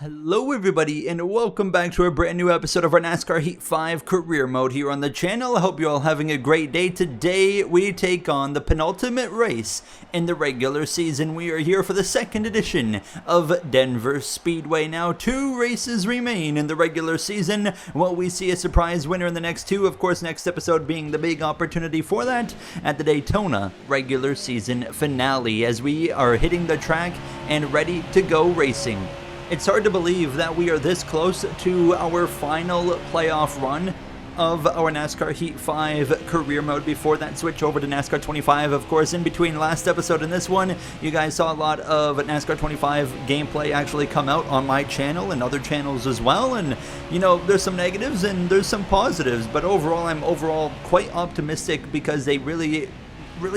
Hello everybody and welcome back to a brand new episode of our NASCAR Heat 5 career mode here on the channel. I hope you're all having a great day. Today we take on the penultimate race in the regular season. We are here for the second edition of Denver Speedway. Now 2 races remain in the regular season. Will we see a surprise winner in the next 2? Of course, next episode being the big opportunity for that at the Daytona regular season finale as we are hitting the track and ready to go racing. It's hard to believe that we are this close to our final playoff run of our NASCAR Heat 5 career mode before that switch over to NASCAR 25. Of course, in between last episode and this one, you guys saw a lot of NASCAR 25 gameplay actually come out on my channel and other channels as well. And, you know, there's some negatives and there's some positives, but overall, I'm quite optimistic because they really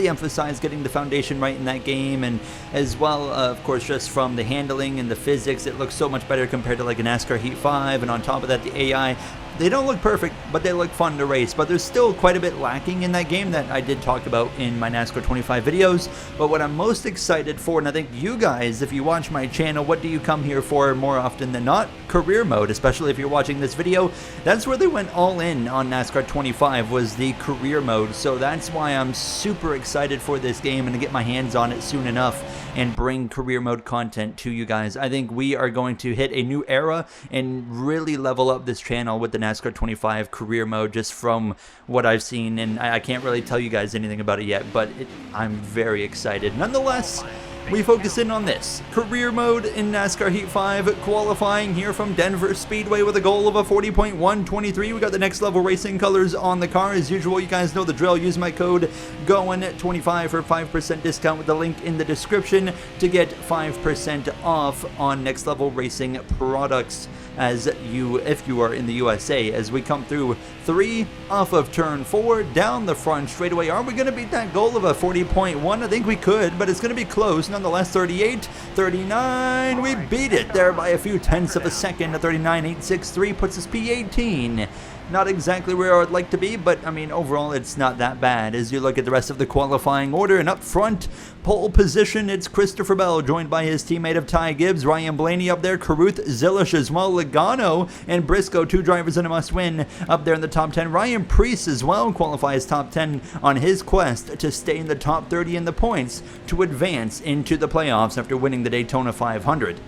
emphasize getting the foundation right in that game, and as well, of course, just from the handling and the physics, it looks so much better compared to like a NASCAR Heat 5, and on top of that, the AI. They don't look perfect, but they look fun to race. But there's still quite a bit lacking in that game that I did talk about in my NASCAR 25 videos. But what I'm most excited for, and I think you guys, if you watch my channel, what do you come here for more often than not? Career mode, especially if you're watching this video. That's where they went all in on NASCAR 25, was the career mode. So that's why I'm super excited for this game and to get my hands on it soon enough and bring career mode content to you guys. I think we are going to hit a new era and really level up this channel with the NASCAR 25 career mode, just from what I've seen, and I can't really tell you guys anything about it yet, but I'm very excited. Nonetheless, we focus in on this career mode in NASCAR Heat 5 qualifying here from Denver Speedway with a goal of a 40.123. We got the next level racing colors on the car as usual. You guys know the drill. Use my code GOIN25 for 5% discount with the link in the description to get 5% off on next level racing products if you are in the USA, as we come through 3 off of turn 4 down the front straightaway. Are we going to beat that goal of a 40.1? I think we could, but it's going to be close. Nonetheless, 38, 39, we beat it there by a few tenths of a second. A 39.863 puts us P18. Not exactly where I would like to be, but I mean, overall, it's not that bad. As you look at the rest of the qualifying order, and up front, pole position, it's Christopher Bell, joined by his teammate of Ty Gibbs, Ryan Blaney up there, Caruth, Zilish as well, Logano and Briscoe, 2 drivers in a must-win up there in the top 10. Ryan Preece as well qualifies top 10 on his quest to stay in the top 30 in the points to advance into the playoffs after winning the Daytona 500.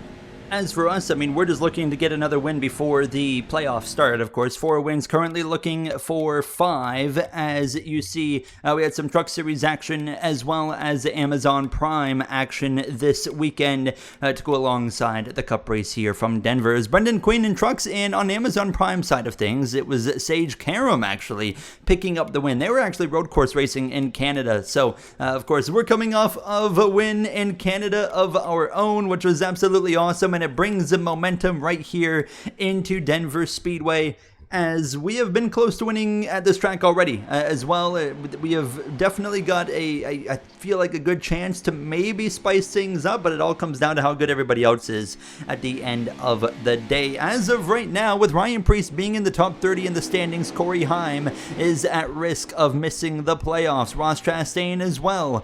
As for us, I mean, we're just looking to get another win before the playoffs start, of course. 4 wins, currently looking for 5. As you see, we had some Truck Series action as well as Amazon Prime action this weekend to go alongside the Cup race here from Denver. As Brendan Quinn in Trucks, and on Amazon Prime side of things, it was Sage Karam actually picking up the win. They were actually road course racing in Canada. So, of course, we're coming off of a win in Canada of our own, which was absolutely awesome. And it brings the momentum right here into Denver Speedway, as we have been close to winning at this track already as well. We have definitely got I feel like a good chance to maybe spice things up, but it all comes down to how good everybody else is at the end of the day. As of right now, with Ryan Preece being in the top 30 in the standings, Corey Heim is at risk of missing the playoffs. Ross Chastain as well.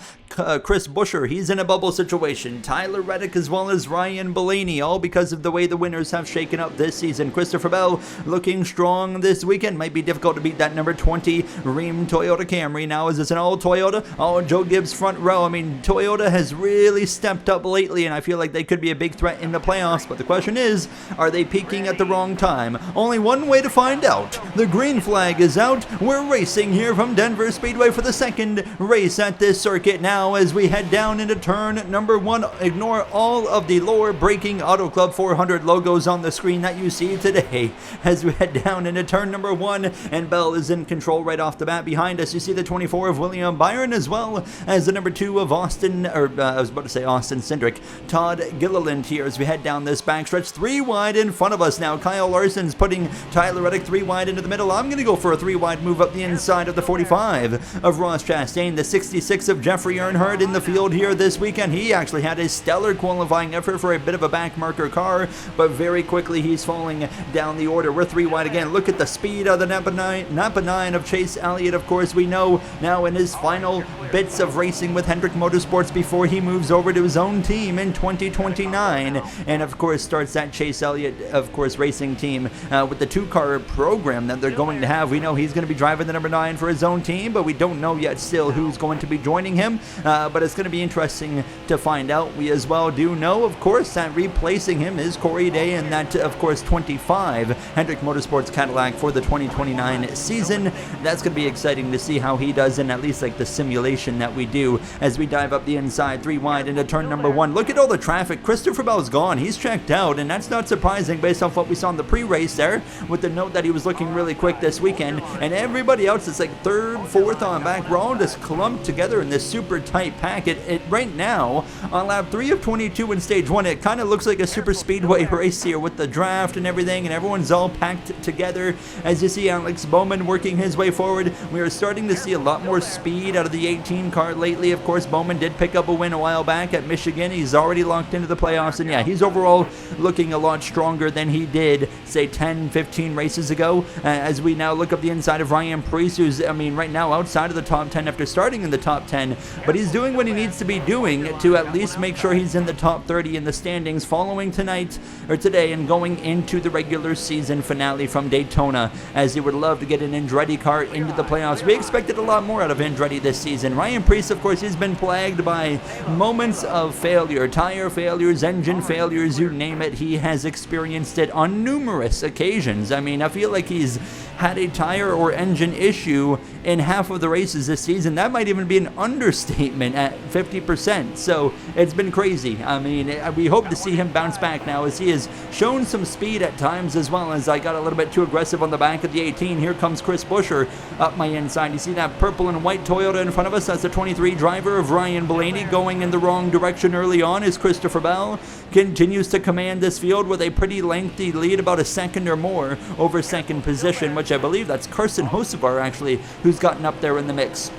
Chris Buescher, he's in a bubble situation. Tyler Reddick as well as Ryan Blaney, all because of the way the winners have shaken up this season. Christopher Bell looking strong this weekend. Might be difficult to beat that number 20 Rheem Toyota Camry. Now, is this an all Toyota? Oh, Joe Gibbs front row. I mean, Toyota has really stepped up lately, and I feel like they could be a big threat in the playoffs. But the question is, are they peaking at the wrong time? Only one way to find out. The green flag is out. We're racing here from Denver Speedway for the second race at this circuit now, as we head down into turn number 1. Ignore all of the lower braking Auto Club 400 logos on the screen that you see today as we head down into turn number 1, and Bell is in control right off the bat. Behind us, you see the 24 of William Byron, as well as the number 2 of Austin Cindric, Todd Gilliland here as we head down this backstretch. 3 wide in front of us now. Kyle Larson's putting Tyler Reddick 3 wide into the middle. I'm going to go for a 3 wide move up the inside of the 45 of Ross Chastain, the 66 of Jeffrey Earn, Earnhardt in the field here this weekend. He actually had a stellar qualifying effort for a bit of a backmarker car, but very quickly he's falling down the order. We're 3 wide again. Look at the speed of the Napa 9 of Chase Elliott. Of course, we know now in his final bits of racing with Hendrick Motorsports before he moves over to his own team in 2029, and of course starts that Chase Elliott, of course, racing team with the 2-car program that they're going to have. We know he's going to be driving the number 9 for his own team, but we don't know yet still who's going to be joining him, but it's going to be interesting to find out. We as well do know, of course, that replacing him is Corey Day in that, of course, 25 Hendrick Motorsports Cadillac for the 2029 season. That's going to be exciting to see how he does in at least like the simulation that we do as we dive up the inside 3 wide into turn number 1. Look at all the traffic. Christopher Bell's gone. He's checked out, and that's not surprising based off what we saw in the pre-race there with the note that he was looking really quick this weekend, and everybody else is like 3rd, 4th on back. We're all just clumped together in this super tight packet. Right now on lap 3 of 22 in stage 1, it kind of looks like a super speedway race here with the draft and everything, and everyone's all packed together. As you see Alex Bowman working his way forward, we are starting to see a lot more speed out of the 18 car lately. Of course, Bowman did pick up a win a while back at Michigan. He's already locked into the playoffs, and yeah, he's overall looking a lot stronger than he did, say, 10, 15 races ago. As we now look up the inside of Ryan Preece, who's, I mean, right now outside of the top 10 after starting in the top 10, but he's doing what he needs to be doing to at least make sure he's in the top 30 in the standings following tonight, or today, and going into the regular season finale from Daytona, as he would love to get an Andretti car into the playoffs. We expected a lot more out of Andretti this season. Ryan Preece, of course, he's been plagued by moments of failure, tire failures, engine failures, you name it. He has experienced it on numerous occasions. I mean, I feel like he's had a tire or engine issue in half of the races this season. That might even be an understatement at 50%. So it's been crazy. I mean, we hope to see him bounce back now, as he has shown some speed at times, as well as I got a little bit too aggressive on the back of the 18. Here comes Chris Buescher up my inside. You see that purple and white Toyota in front of us? That's the 23 driver of Ryan Blaney. Going in the wrong direction early on is Christopher Bell. Continues to command this field with a pretty lengthy lead, about a second or more over second position, which I believe that's Carson Hocevar actually, who's gotten up there in the mix.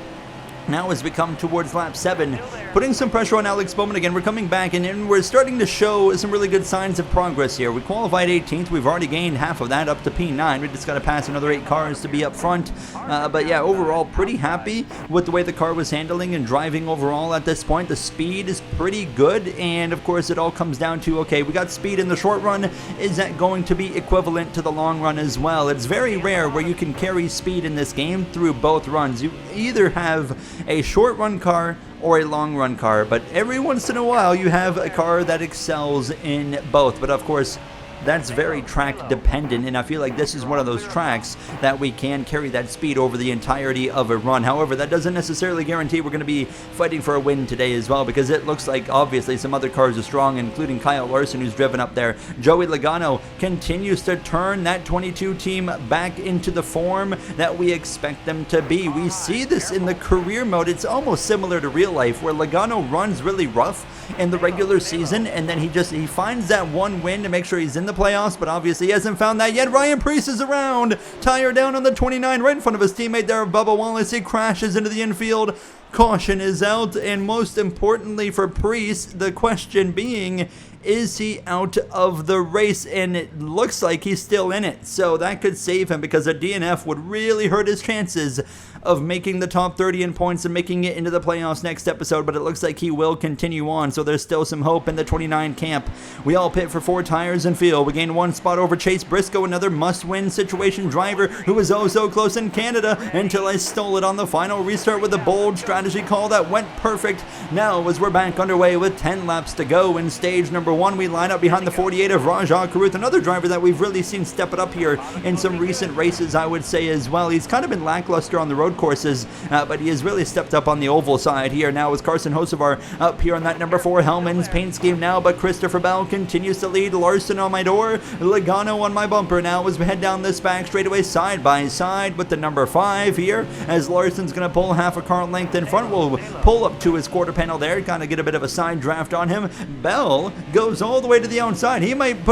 Now as we come towards lap 7, putting some pressure on Alex Bowman again. We're coming back, and we're starting to show some really good signs of progress here. We qualified 18th. We've already gained half of that up to P9. We just got to pass another 8 cars to be up front. But yeah, overall pretty happy with the way the car was handling and driving overall at this point. The speed is pretty good, and of course it all comes down to, okay, we got speed in the short run. Is that going to be equivalent to the long run as well? It's very rare where you can carry speed in this game through both runs. You either have a short run car or a long run car, but every once in a while you have a car that excels in both. But of course, that's very track dependent, and I feel like this is one of those tracks that we can carry that speed over the entirety of a run. However, that doesn't necessarily guarantee we're going to be fighting for a win today as well, because it looks like obviously some other cars are strong, including Kyle Larson, who's driven up there. Joey Logano continues to turn that 22 team back into the form that we expect them to be. We see this in the career mode. It's almost similar to real life, where Logano runs really rough in the regular season, and then he finds that one win to make sure he's in the playoffs, but obviously he hasn't found that yet. Ryan Preece is around, tire down on the 29 right in front of his teammate there, Bubba Wallace. He crashes into the infield. Caution is out, and most importantly for Preece, the question being, is he out of the race? And it looks like he's still in it, so that could save him, because a DNF would really hurt his chances of making the top 30 in points and making it into the playoffs next episode. But it looks like he will continue on, so there's still some hope in the 29 camp. We all pit for 4 tires and field. We gain 1 spot over Chase Briscoe, another must-win situation driver who was oh so close in Canada until I stole it on the final restart with a bold strategy call that went perfect. Now as we're back underway with 10 laps to go in stage number 1, we line up behind the 48 of Rajah Caruth, another driver that we've really seen step it up here in some recent races, I would say as well. He's kind of been lackluster on the road courses, but he has really stepped up on the oval side here. Now with Carson Hocevar up here on that number 4 Hellman's paint scheme now, but Christopher Bell continues to lead. Larson on my door, Logano on my bumper now as we head down this back straightaway side by side with the number 5 here, as Larson's going to pull half a car length in front front. We'll pull up to his quarter panel there, kind of get a bit of a side draft on him. Bell goes all the way to the outside. He might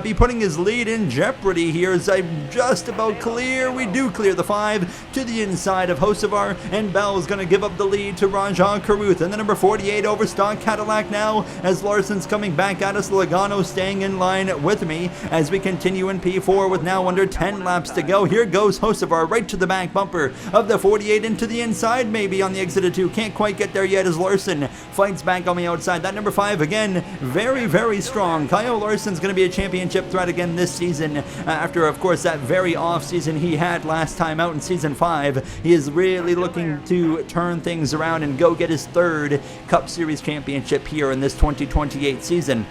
be putting his lead in jeopardy here as I'm just about clear. We do clear the 5 to the inside of Hocevar, and Bell's going to give up the lead to Rajah Caruth. And the number 48 Overstock Cadillac now as Larson's coming back at us. Logano staying in line with me as we continue in P4 with now under 10 laps to go. Here goes Hocevar right to the back bumper of the 48 into the inside, maybe on the exit of 2. Can't quite get there yet as Larson fights back on the outside. That number 5 again, very, very strong. Kyle Larson's going to be a championship threat again this season after, of course, that very off season he had last time out in season 5. He is really looking to turn things around and go get his 3rd Cup Series championship here in this 2028 season.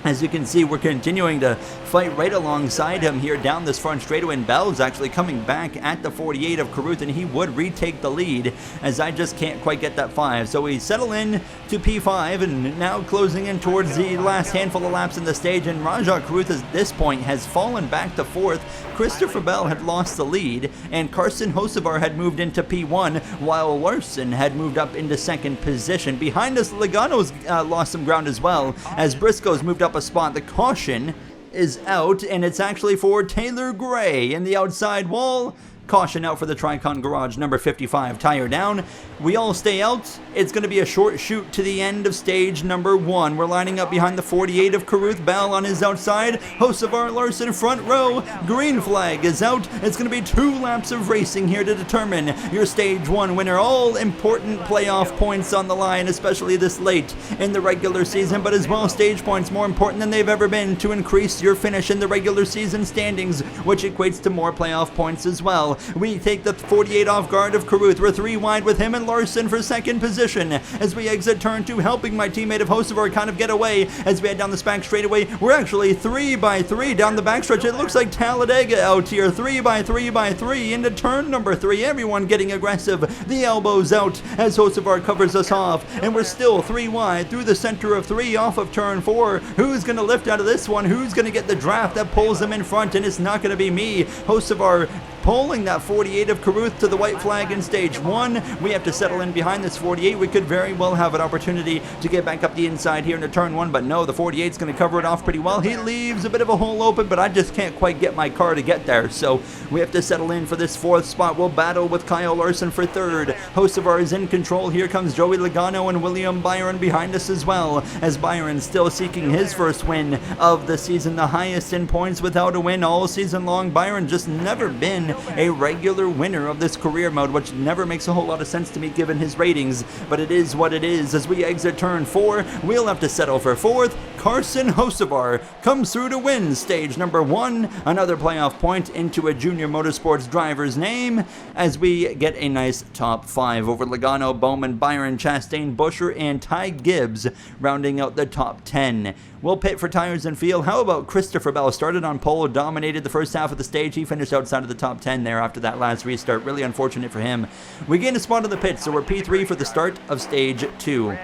As you can see, we're continuing to fight right alongside him here down this front straightaway, and Bell's actually coming back at the 48 of Caruth, and he would retake the lead as I just can't quite get that 5. So we settle in to P5 and now closing in towards the last handful of laps in the stage, and Rajah Caruth at this point has fallen back to 4th. Christopher Bell had lost the lead, and Carson Hocevar had moved into P1, while Larson had moved up into 2nd position. Behind us, Logano's lost some ground as well, as Briscoe's moved up a spot. The caution is out, and it's actually for Taylor Gray in the outside wall. Caution out for the Tricon Garage, number 55, tire down. We all stay out. It's going to be a short shoot to the end of stage number 1. We're lining up behind the 48 of Caruth. Bell on his outside. Hocevar, Larson front row. Green flag is out. It's going to be 2 laps of racing here to determine your stage 1 winner. All important playoff points on the line, especially this late in the regular season, but as well stage points more important than they've ever been to increase your finish in the regular season standings, which equates to more playoff points as well. We take the 48 off guard of Caruth. We're 3 wide with him and Larson for 2nd position as we exit turn 2, helping my teammate of Hocevar kind of get away as we head down this back straightaway. We're actually 3 by 3 down the backstretch. It looks like Talladega out here. 3 by 3 by 3 into turn number 3. Everyone getting aggressive. The elbows out as Hocevar covers us off, and we're still 3 wide through the center of 3 off of turn 4. Who's going to lift out of this one? Who's going to get the draft that pulls them in front? And it's not going to be me. Hocevar pulling that 48 of Caruth to the white flag in stage 1. We have to settle in behind this 48. We could very well have an opportunity to get back up the inside here into turn 1, but no, the 48's going to cover it off pretty well. He leaves a bit of a hole open, but I just can't quite get my car to get there, so we have to settle in for this 4th spot. We'll battle with Kyle Larson for 3rd. Hocevar is in control. Here comes Joey Logano and William Byron behind us as well, as Byron still seeking his 1st win of the season, the highest in points without a win all season long. Byron just never been a regular winner of this career mode, which never makes a whole lot of sense to me given his ratings, but it is what it is. As we exit turn 4, we'll have to settle for 4th. Carson Hocevar comes through to win stage number 1, another playoff point into a junior motorsports driver's name, as we get a nice top 5 over Logano, Bowman, Byron, Chastain, Busher, and Ty Gibbs rounding out the top 10. We'll pit for tires and field. How about Christopher Bell? Started on pole, dominated the first half of the stage. He finished outside of the top 10 there after that last restart. Really unfortunate for him. We gain a spot in the pit, so we're P3 for the start of stage 2.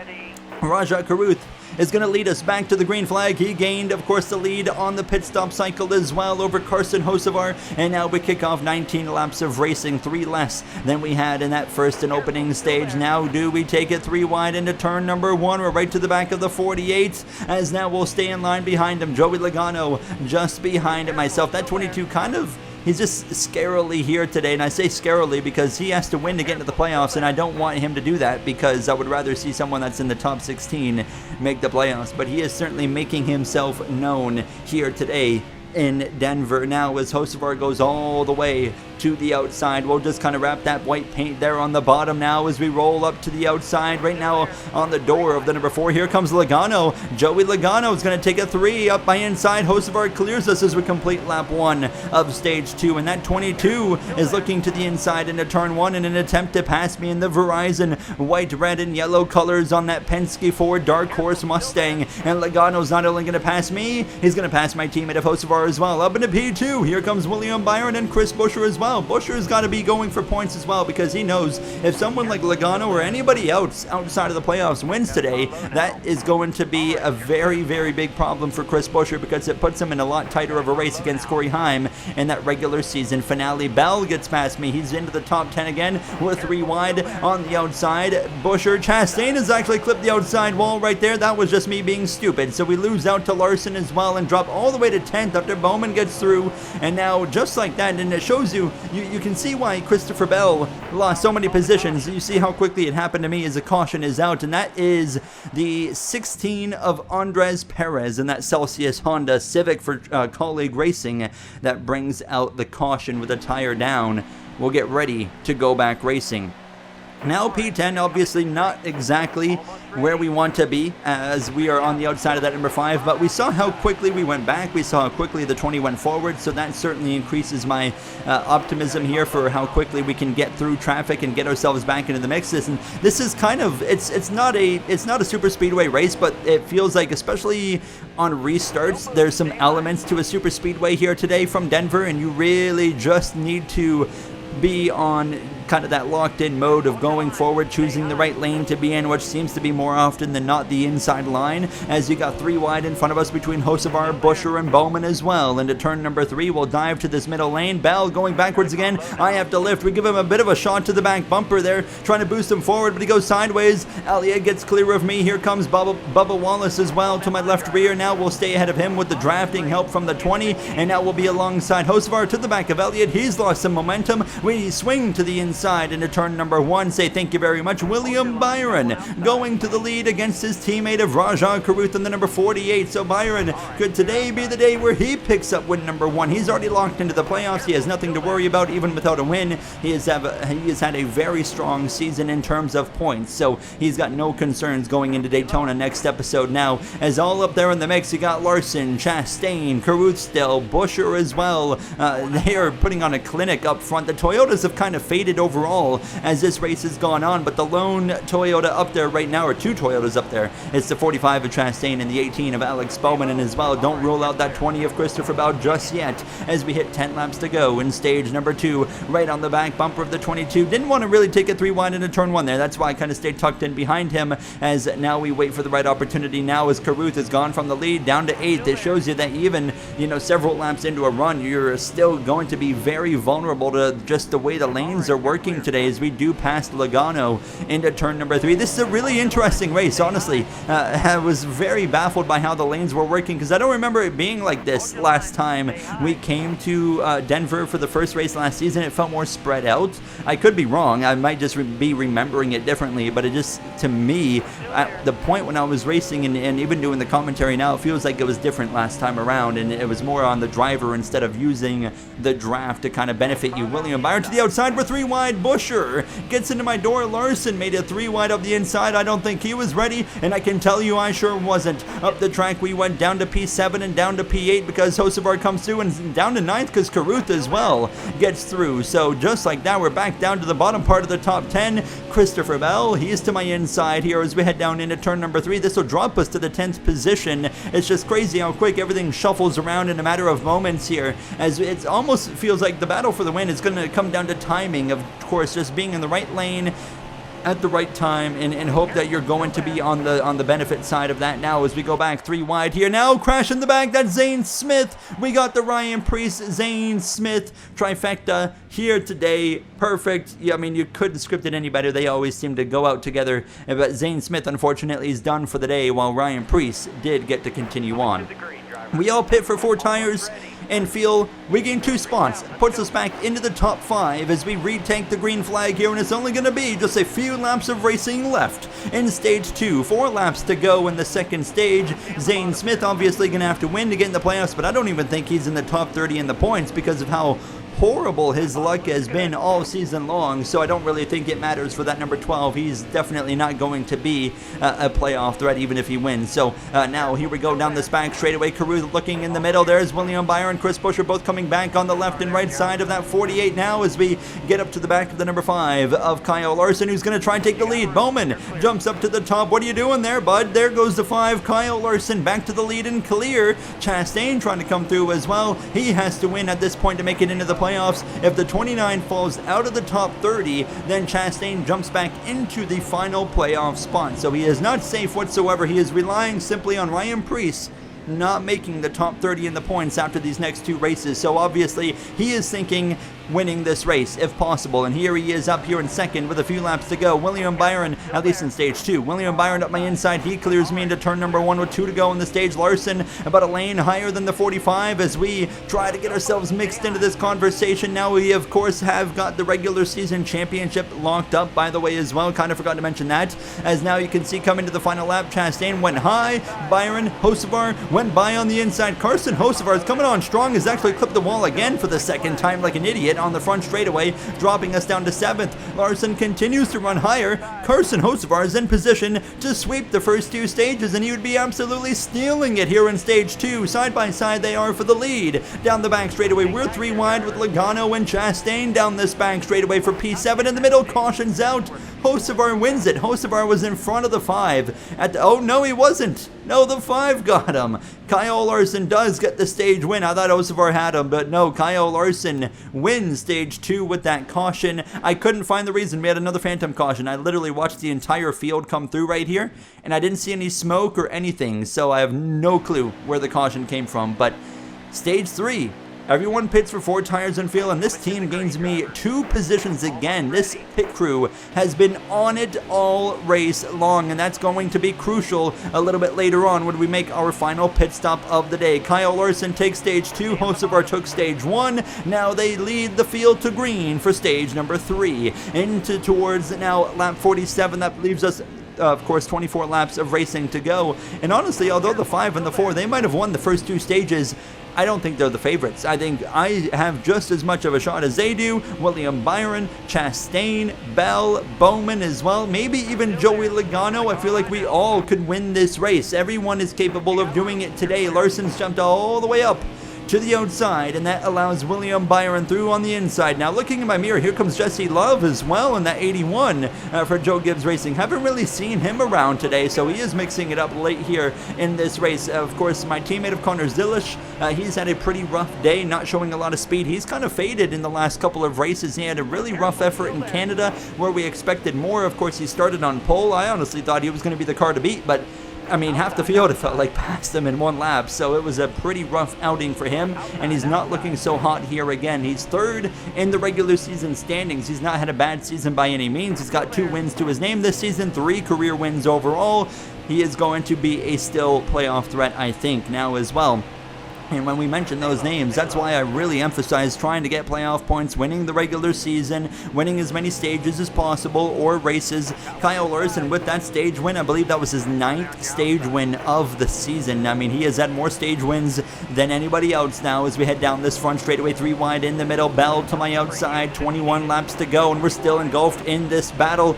Rajah Caruth is going to lead us back to the green flag. He gained, of course, the lead on the pit stop cycle as well over Carson Hocevar, and now we kick off 19 laps of racing, 3 less than we had in that first and opening stage. Now do we take it 3 wide into turn number 1. We're right to the back of the 48, as now we'll stay in line behind him. Joey Logano just behind myself. That 22 kind of, he's just scarily here today, and I say scarily because he has to win to get into the playoffs, and I don't want him to do that because I would rather see someone that's in the top 16 make the playoffs, but he is certainly making himself known here today in Denver. Now as Hocevar goes all the way to the outside, we'll just kind of wrap that white paint there on the bottom now as we roll up to the outside. Right now on the door of the number 4, here comes Logano. Joey Logano is going to take a 3 up by inside. Hocevar clears us as we complete lap 1 of stage 2, and that 22 is looking to the inside into turn 1 in an attempt to pass me in the Verizon white, red, and yellow colors on that Penske Ford Dark Horse Mustang. And Logano's not only going to pass me, he's going to pass my teammate of Hocevar as well. Up into P2, here comes William Byron and Chris Busher as well. well. Buscher's got to be going for points as well, because he knows if someone like Logano or anybody else outside of the playoffs wins today, that is going to be a very, very big problem for Chris Buescher, because it puts him in a lot tighter of a race against Corey Heim in that regular season finale. Bell gets past me. He's into the top 10 again. We're 3 wide on the outside. Buescher, Chastain has actually clipped the outside wall right there. That was just me being stupid. So we lose out to Larson as well and drop all the way to 10th after Bowman gets through. And now, just like that, and it shows you can see why Christopher Bell lost so many positions. You see how quickly it happened to me as a caution is out, and that is the 16 of Andres Perez in that Celsius Honda Civic for Colleague Racing that brings out the caution with a tire down. We'll get ready to go back racing. Now P10, obviously not exactly where we want to be, as we are on the outside of that number 5, but we saw how quickly we went back. We saw how quickly the 20 went forward, so that certainly increases my optimism here for how quickly we can get through traffic and get ourselves back into the mix. And this is kind of, it's not a super speedway race, but it feels like, especially on restarts, there's some elements to a super speedway here today from Denver, and you really just need to be on kind of that locked-in mode of going forward, choosing the right lane to be in, which seems to be more often than not the inside line, as you got 3 wide in front of us between Hocevar, Buescher, and Bowman as well. Into turn number 3, we'll dive to this middle lane. Bell going backwards again. I have to lift. We give him a bit of a shot to the back bumper there, trying to boost him forward, but he goes sideways. Elliott gets clear of me. Here comes Bubba Wallace as well to my left rear. Now we'll stay ahead of him with the drafting help from the 20, and now we'll be alongside Hocevar to the back of Elliott. He's lost some momentum. We swing to the inside into turn number 1. Say thank you very much. William Byron going to the lead against his teammate of Rajah Caruth in the number 48. So Byron, could today be the day where he picks up win number 1? He's already locked into the playoffs. He has nothing to worry about even without a win. He has had a very strong season in terms of points, so he's got no concerns going into Daytona next episode. Now, as all up there in the mix, you got Larson, Chastain, Caruth still, Buescher as well. They are putting on a clinic up front. The Toyotas have kind of faded overall as this race has gone on, but the lone Toyota up there right now, or 2 Toyotas up there, it's the 45 of Chastain and the 18 of Alex Bowman, and as well, don't rule out that 20 of Christopher Bell just yet, as we hit 10 laps to go in stage number 2, right on the back bumper of the 22. Didn't want to really take it 3 wide into turn 1 there. That's why I kind of stayed tucked in behind him, as now we wait for the right opportunity. Now as Caruth has gone from the lead down to 8th, it shows you that even, several laps into a run, you're still going to be very vulnerable to just the way the lanes are working today, as we do pass Logano into turn number 3. This is a really interesting race, honestly. I was very baffled by how the lanes were working, because I don't remember it being like this last time we came to Denver for the first race last season. It felt more spread out. I could be wrong. I might just be remembering it differently, but it just, to me, at the point when I was racing and even doing the commentary now, it feels like it was different last time around, and it was more on the driver instead of using the draft to kind of benefit you. William Byron to the outside. We're 3 wide. Buescher gets into my door. Larson made it 3 wide up the inside. I don't think he was ready, and I can tell you I sure wasn't. Up the track we went down to P7 and down to P8 because Hocevar comes through, and down to 9th because Caruth as well gets through. So just like that, we're back down to the bottom part of the top 10. Christopher Bell, he's to my inside here as we head down into turn number 3. This will drop us to the 10th position. It's just crazy how quick everything shuffles around in a matter of moments here, as it almost feels like the battle for the win is going to come down to timing, of course, just being in the right lane at the right time, and hope that you're going to be on the benefit side of that. Now as we go back 3 wide here, now crash in the back, that's Zane Smith. We got the Ryan Preece, Zane Smith trifecta here today. Perfect. Yeah, I mean, you couldn't script it any better. They always seem to go out together, but Zane Smith unfortunately is done for the day, while Ryan Preece did get to continue on. We all pit for 4 tires and feel we gain 2 spots. Puts us back into the top 5 as we retake the green flag here, and it's only going to be just a few laps of racing left in stage 2. 4 laps to go in the second stage. Zane Smith obviously going to have to win to get in the playoffs, but I don't even think he's in the top 30 in the points because of how horrible his luck has been all season long, so I don't really think it matters for that number 12. He's definitely not going to be a playoff threat even if he wins. So now here we go down this back straightaway. Caruth looking in the middle. There's William Byron, Chris Buescher both coming back on the left and right side of that 48 now as we get up to the back of the number 5 of Kyle Larson, who's going to try and take the lead. Bowman jumps up to the top. What are you doing there, bud? There goes the 5. Kyle Larson back to the lead and clear. Chastain trying to come through as well. He has to win at this point to make it into the playoffs. playoffs. If the 29 falls out of the top 30, then Chastain jumps back into the final playoff spot. So he is not safe whatsoever. He is relying simply on Ryan Preece not making the top 30 in the points after these next two races. So obviously he is thinking winning this race if possible, and here he is up here in second with a few laps to go. William Byron, at least in stage 2. William Byron up my inside, he clears me into turn number 1 with 2 to go in the stage. Larson about a lane higher than the 45 as we try to get ourselves mixed into this conversation. Now we of course have got the regular season championship locked up, by the way, as well. Kind of forgot to mention that, as now you can see coming to the final lap, Chastain went high, Byron Hocevar went by on the inside. Carson Hocevar is coming on strong, has actually clipped the wall again for the second time like an idiot on the front straightaway, dropping us down to 7th. Larson continues to run higher. Carson Hocevar is in position to sweep the first 2 stages, and he would be absolutely stealing it here in stage 2. Side by side they are for the lead. Down the back straightaway, we're 3 wide with Logano and Chastain down this back straightaway for P7. In the middle, caution's out. Hocevar wins it. Hocevar was in front of the 5. Oh no, he wasn't. No, the 5 got him. Kyle Larson does get the stage win. I thought Hocevar had him, but no, Kyle Larson wins stage 2 with that caution. I couldn't find the reason. We had another phantom caution. I literally watched the entire field come through right here, and I didn't see any smoke or anything, so I have no clue where the caution came from. But stage 3, everyone pits for 4 tires and fuel, and this team gains me 2 positions again. This pit crew has been on it all race long, and that's going to be crucial a little bit later on when we make our final pit stop of the day. Kyle Larson takes stage 2, Hocevar took stage 1. Now they lead the field to green for stage number 3. Into towards now lap 47, that leaves us of course 24 laps of racing to go. And honestly, although the 5 and the 4, they might have won the first 2 stages, I don't think they're the favorites. I think I have just as much of a shot as they do. William Byron, Chastain, Bell, Bowman as well, maybe even Joey Logano. I feel like we all could win this race. Everyone is capable of doing it today. Larson's jumped all the way up to the outside, and that allows William Byron through on the inside. Now looking in my mirror, here comes Jesse Love as well in that 81 for Joe Gibbs Racing. Haven't really seen him around today, so he is mixing it up late here in this race. Of course, my teammate of Connor Zilish, he's had a pretty rough day, not showing a lot of speed. He's kind of faded in the last couple of races. He had a really rough effort in Canada where we expected more. Of course, he started on pole. I honestly thought he was going to be the car to beat, but I mean, half the field, it felt like, passed him in 1 lap, so it was a pretty rough outing for him, and he's not looking so hot here again. He's 3rd in the regular season standings. He's not had a bad season by any means. He's got 2 wins to his name this season, 3 career wins overall. He is going to be a still playoff threat, I think, now as well. And when we mention those names, that's why I really emphasize trying to get playoff points, winning the regular season, winning as many stages as possible or races. Kyle Larson with that stage win, I believe that was his 9th stage win of the season. I mean, he has had more stage wins than anybody else now as we head down this front straightaway, 3 wide in the middle. Bell to my outside, 21 laps to go, and we're still engulfed in this battle.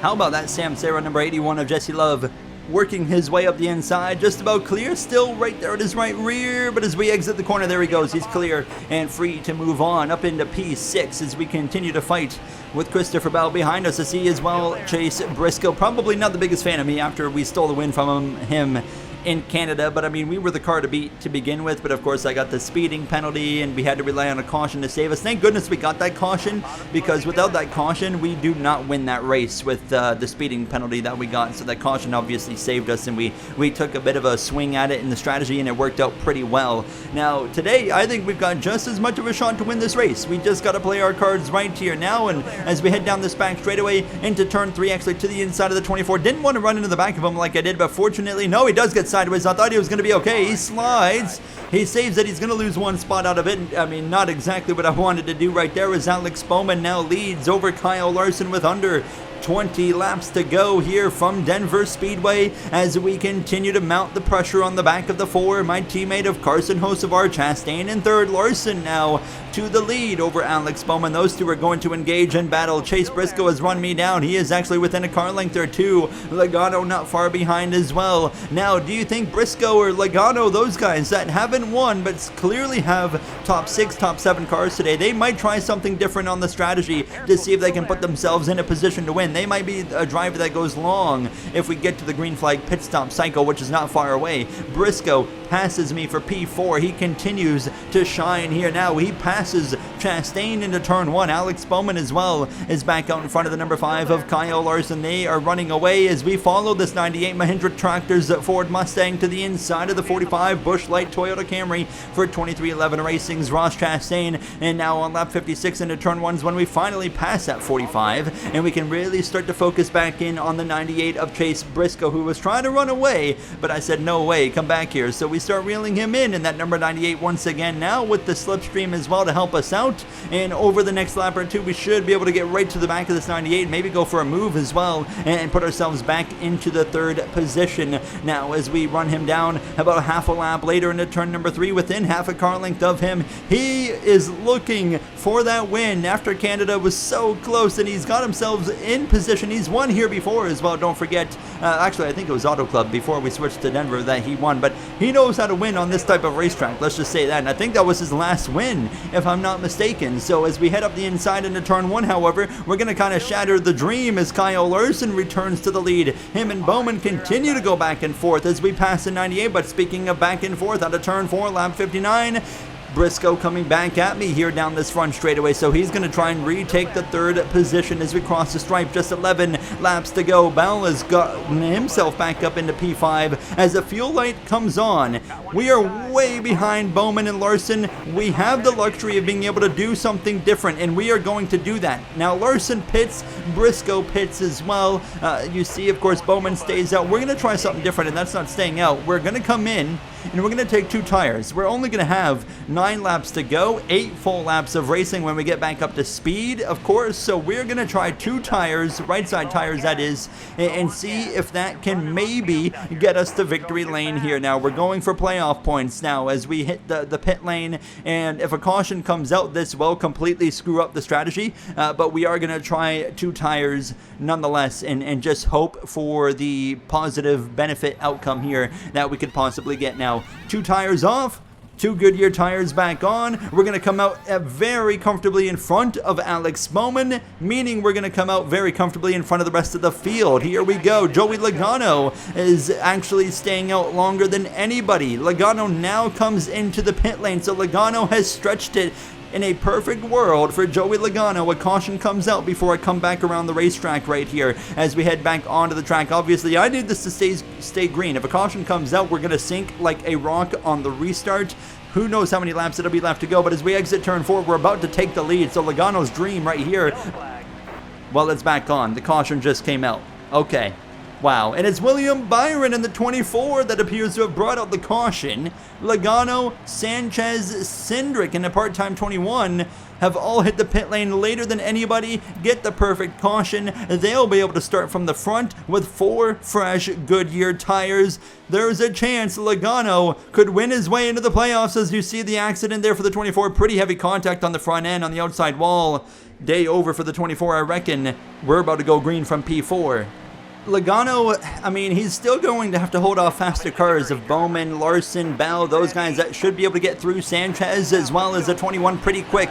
How about that Sam Sarah number 81 of Jesse Love? Working his way up the inside, just about clear, still right there at his right rear, but as we exit the corner, there he goes, he's clear and free to move on up into P6 as we continue to fight with Christopher Bell behind us, as he as well Chase Briscoe, probably not the biggest fan of me after we stole the win from him in Canada, but I mean, we were the car to beat to begin with, but of course I got the speeding penalty and we had to rely on a caution to save us. Thank goodness we got that caution, because without that caution we do not win that race with the speeding penalty that we got. So that caution obviously saved us, and we took a bit of a swing at it in the strategy, and it worked out pretty well. Now today I think we've got just as much of a shot to win this race. We just got to play our cards right here now, and as we head down this back straightaway into turn 3, actually to the inside of the 24, didn't want to run into the back of him like I did, but fortunately no, he does get sideways. I thought he was going to be okay. He slides. He saves it. He's going to lose 1 spot out of it. I mean, not exactly what I wanted to do right there, as Alex Bowman now leads over Kyle Larson with under 20 laps to go here from Denver Speedway as we continue to mount the pressure on the back of the 4. My teammate of Carson Hocevar, Chastain in 3rd. Larson now to the lead over Alex Bowman. Those 2 are going to engage in battle. Chase Briscoe has run me down. He is actually within a car length or 2. Logano not far behind as well. Now, do you think Briscoe or Logano, those guys that haven't won but clearly have top 6, top 7 cars today, they might try something different on the strategy to see if they can put themselves in a position to win? They might be a driver that goes long if we get to the green flag pit stop cycle, which is not far away. Briscoe passes me for P4. He continues to shine here now. He passes Chastain into turn 1. Alex Bowman as well is back out in front of the number 5 of Kyle Larson. They are running away as we follow this 98 Mahindra Tractors Ford Mustang to the inside of the 45 Busch Light Toyota Camry for 2311 Racing's Ross Chastain. And now on lap 56 into turn 1 is when we finally pass that 45 and we can really start to focus back in on the 98 of Chase Briscoe, who was trying to run away, but I said no way, come back here. So we start reeling him in that number 98 once again now with the slipstream as well to help us out. And over the next lap or two we should be able to get right to the back of this 98, maybe go for a move as well and put ourselves back into the third position now as we run him down about half a lap later into turn number 3, within half a car length of him. He is looking for that win after Canada was so close, and he's got himself in position. He's won here before as well, don't forget. Actually, I think it was Auto Club before we switched to Denver that he won, but he knows how to win on this type of racetrack, let's just say that. And I think that was his last win, if I'm not mistaken. So as we head up the inside into turn 1, however, we're going to kind of shatter the dream as Kyle Larson returns to the lead. Him and Bowman continue to go back and forth as we pass the 98, but speaking of back and forth, out of turn 4, lap 59, Briscoe coming back at me here down this front straightaway, so he's going to try and retake the third position as we cross the stripe. Just 11 laps to go. Bell has gotten himself back up into P5 as the fuel light comes on. We are way behind Bowman and Larson. We have the luxury of being able to do something different, and we are going to do that. Now Larson pits, Briscoe pits as well. You see, of course, Bowman stays out. We're going to try something different, and that's not staying out. We're going to come in and we're going to take 2 tires. We're only going to have 9 laps to go, 8 full laps of racing when we get back up to speed, of course. So we're going to try 2 tires, right side tires that is, and see if that can maybe get us to victory lane here. Now we're going for playoff points now as we hit the pit lane, and if a caution comes out, this will completely screw up the strategy, but we are going to try 2 tires nonetheless and just hope for the positive benefit outcome here that we could possibly get. Now 2 tires off, 2 Goodyear tires back on. We're going to come out very comfortably in front of Alex Bowman, meaning we're going to come out very comfortably in front of the rest of the field. Here we go. Joey Logano is actually staying out longer than anybody. Logano now comes into the pit lane, so Logano has stretched it. In a perfect world for Joey Logano, a caution comes out before I come back around the racetrack right here as we head back onto the track. Obviously, I need this to stay green. If a caution comes out, we're going to sink like a rock on the restart. Who knows how many laps it'll be left to go, but as we exit turn 4, we're about to take the lead. So Logano's dream right here. Well, it's back on. The caution just came out. Okay. Wow, and it's William Byron in the 24 that appears to have brought out the caution. Logano, Sanchez, Cindric in the part-time 21 have all hit the pit lane later than anybody, get the perfect caution. They'll be able to start from the front with 4 fresh Goodyear tires. There's a chance Logano could win his way into the playoffs as you see the accident there for the 24. Pretty heavy contact on the front end on the outside wall. Day over for the 24, I reckon. We're about to go green from P4. Logano, I mean, he's still going to have to hold off faster cars of Bowman, Larson, Bell, those guys that should be able to get through Sanchez as well as a 21 pretty quick.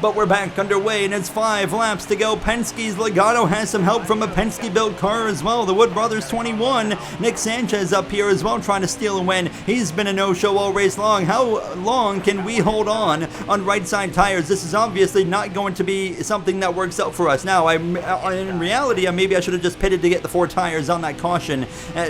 But we're back underway, and it's 5 laps to go. Penske's Logano has some help from a Penske-built car as well. The Wood Brothers 21. Nick Sanchez up here as well trying to steal a win. He's been a no-show all race long. How long can we hold on right-side tires? This is obviously not going to be something that works out for us. Now, in reality, maybe I should have just pitted to get the 4 tires on that caution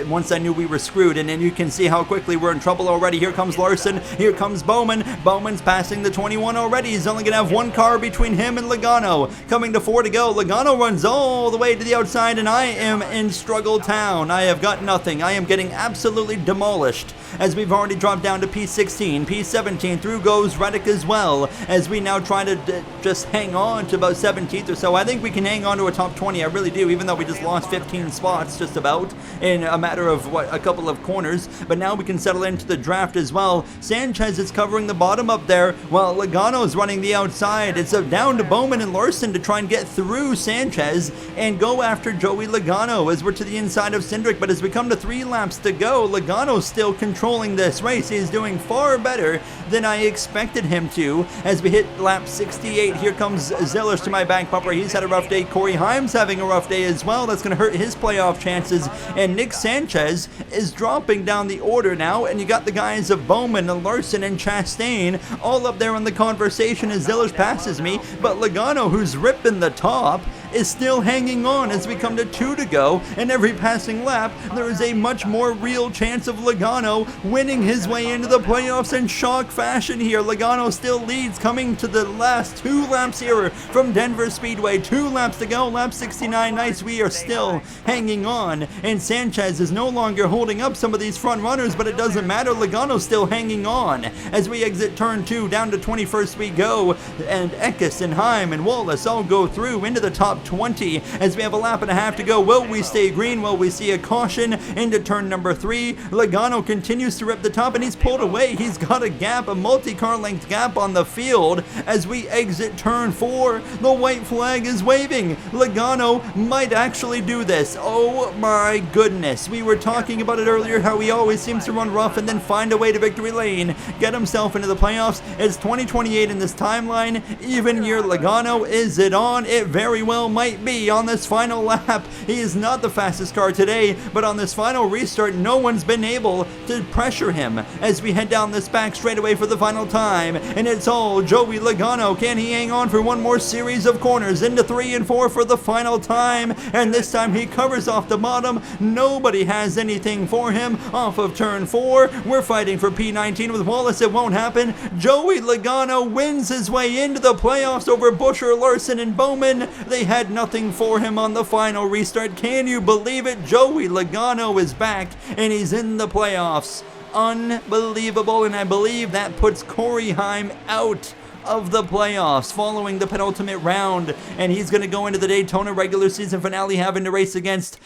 once I knew we were screwed. And then you can see how quickly we're in trouble already. Here comes Larson. Here comes Bowman. Bowman's passing the 21 already. He's only going to have 1 car between him and Logano. Coming to 4 to go. Logano runs all the way to the outside, and I am in struggle town. I have got nothing. I am getting absolutely demolished as we've already dropped down to P16, P17. Through goes Reddick as well as we now try to just hang on to about 17th or so. I think we can hang on to a top 20. I really do, even though we just lost 15 spots just about in a matter of a couple of corners. But now we can settle into the draft as well. Sanchez is covering the bottom up there while Logano's running the outside. It's down to Bowman and Larson to try and get through Sanchez and go after Joey Logano as we're to the inside of Cindric. But as we come to 3 laps to go, Logano's still controlling controlling this race. He is doing far better than I expected him to. As we hit lap 68, here comes Zillers to my back bumper. He's had a rough day. Corey Himes having a rough day as well. That's going to hurt his playoff chances. And Nick Sanchez is dropping down the order now. And you got the guys of Bowman and Larson and Chastain all up there in the conversation as Zillers passes me. But Logano, who's ripping the top, is still hanging on as we come to 2 to go, and every passing lap there is a much more real chance of Logano winning his way into the playoffs in shock fashion here. Logano still leads coming to the last 2 laps here from Denver Speedway. 2 laps to go, lap 69. Nice, we are still hanging on, and Sanchez is no longer holding up some of these front runners, but it doesn't matter. Logano's still hanging on as we exit turn 2. Down to 21st we go, and Eckes and Heim and Wallace all go through into the top 20 as we have a lap and a half to go. Will we stay green? Will we see a caution into turn number 3? Logano continues to rip the top, and he's pulled away. He's got a gap, a multi-car length gap on the field as we exit turn 4. The white flag is waving. Logano might actually do this. Oh my goodness. We were talking about it earlier, how he always seems to run rough and then find a way to victory lane, get himself into the playoffs. It's 2028 in this timeline. Even year Logano, is it on? It very well might be on this final lap. He is not the fastest car today, but on this final restart, no one's been able to pressure him as we head down this back straightaway for the final time. And it's all Joey Logano. Can he hang on for one more series of corners into 3 and 4 for the final time? And this time he covers off the bottom. Nobody has anything for him off of turn 4. We're fighting for P19 with Wallace. It won't happen. Joey Logano wins his way into the playoffs over Buescher, Larson, and Bowman. They had nothing for him on the final restart. Can you believe it? Joey Logano is back and he's in the playoffs. Unbelievable, and I believe that puts Corey Heim out of the playoffs following the penultimate round, and he's going to go into the Daytona regular season finale having to race against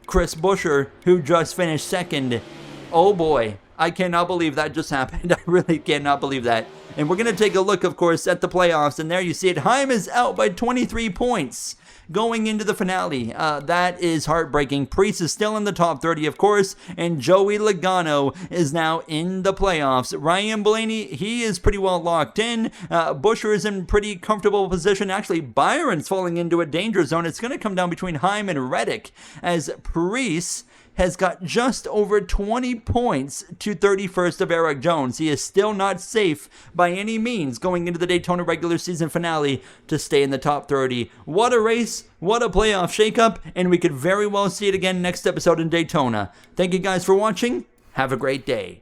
Chris Buescher, who just finished second. Oh boy, I cannot believe that just happened. I really cannot believe that. And we're going to take a look, of course, at the playoffs, and there you see it. Heim is out by 23 points going into the finale. That is heartbreaking. Priest is still in the top 30, of course, and Joey Logano is now in the playoffs. Ryan Blaney, he is pretty well locked in. Buescher is in pretty comfortable position. Actually, Byron's falling into a danger zone. It's going to come down between Heim and Reddick, as Priest has got just over 20 points to 31st of Eric Jones. He is still not safe by any means going into the Daytona regular season finale to stay in the top 30. What a race, what a playoff shakeup, and we could very well see it again next episode in Daytona. Thank you guys for watching. Have a great day.